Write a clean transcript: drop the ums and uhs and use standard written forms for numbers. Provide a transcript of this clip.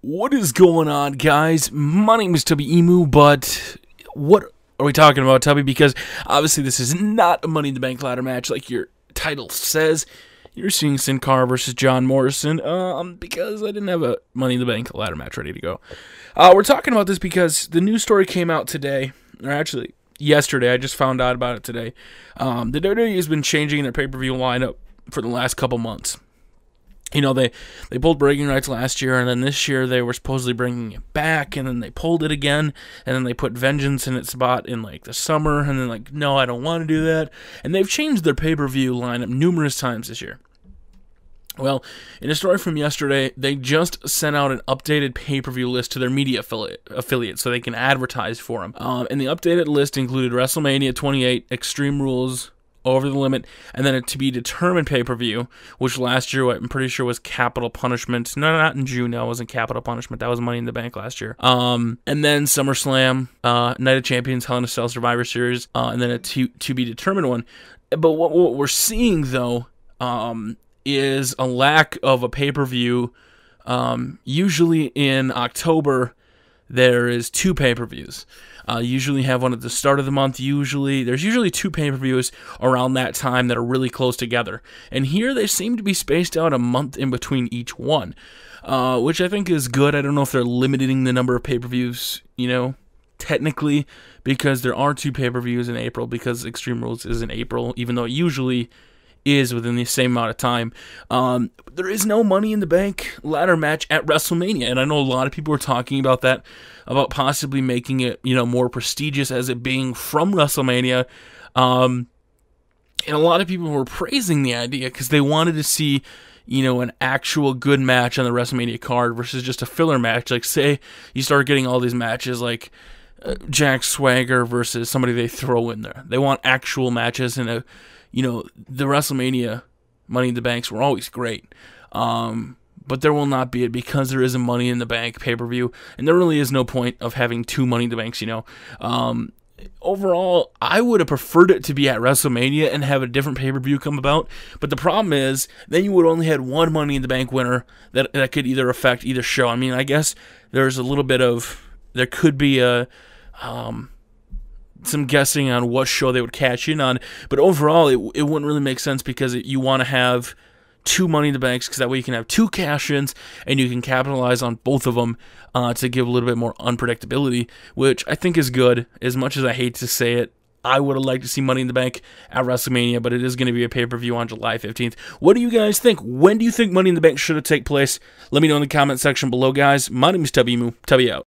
What is going on, guys? My name is Tubby Emu, but what are we talking about, Tubby? Because obviously this is not a Money in the Bank ladder match like your title says. You're seeing Sin Cara versus John Morrison, because I didn't have a Money in the Bank ladder match ready to go. We're talking about this because the news story came out today, or actually yesterday. I just found out about it today. The WWE has been changing their pay-per-view lineup for the last couple months. You know, they pulled bragging rights last year, and then this year they were supposedly bringing it back, and then they pulled it again, and then they put Vengeance in its spot in, like, the summer, and then, like, no, I don't want to do that. And they've changed their pay-per-view lineup numerous times this year. Well, in a story from yesterday, they just sent out an updated pay-per-view list to their media affiliate so they can advertise for them. And the updated list included WrestleMania 28, Extreme Rules, Over the Limit, and then a to-be-determined pay-per-view, which last year, I'm pretty sure, was Capital Punishment. No, not in June. No, it wasn't Capital Punishment. That was Money in the Bank last year. And then SummerSlam, Night of Champions, Hell in a Cell Survivor Series, and then a to-be-determined one. But what we're seeing, though, is a lack of a pay-per-view. Usually in October, there is two pay-per-views. Usually have one at the start of the month. There's usually two pay-per-views around that time that are really close together. And here they seem to be spaced out a month in between each one, which I think is good. I don't know if they're limiting the number of pay-per-views, technically, because there are two pay-per-views in April, because Extreme Rules is in April, even though it usually is within the same amount of time. There is no Money in the Bank ladder match at WrestleMania, and I know a lot of people were talking about that, about possibly making it, more prestigious as it being from WrestleMania. And a lot of people were praising the idea because they wanted to see, an actual good match on the WrestleMania card versus just a filler match. Like, say you start getting all these matches like Jack Swagger versus somebody they throw in there. They want actual matches, and the WrestleMania Money in the Banks were always great. But there will not be it because there is a Money in the Bank pay-per-view, and there really is no point of having two Money in the Banks, Overall, I would have preferred it to be at WrestleMania and have a different pay-per-view come about, but the problem is, then you would only had one Money in the Bank winner that could either affect either show. I mean, I guess there's a little bit of, there could be some guessing on what show they would catch in on, but overall, it wouldn't really make sense because you want to have two Money in the Banks, because that way you can have two cash-ins, and you can capitalize on both of them to give a little bit more unpredictability, which I think is good. As much as I hate to say it, I would have liked to see Money in the Bank at WrestleMania, but it is going to be a pay-per-view on July 15th. What do you guys think? When do you think Money in the Bank should have taken place? Let me know in the comment section below, guys. My name is Tubby Emu. Tubby out.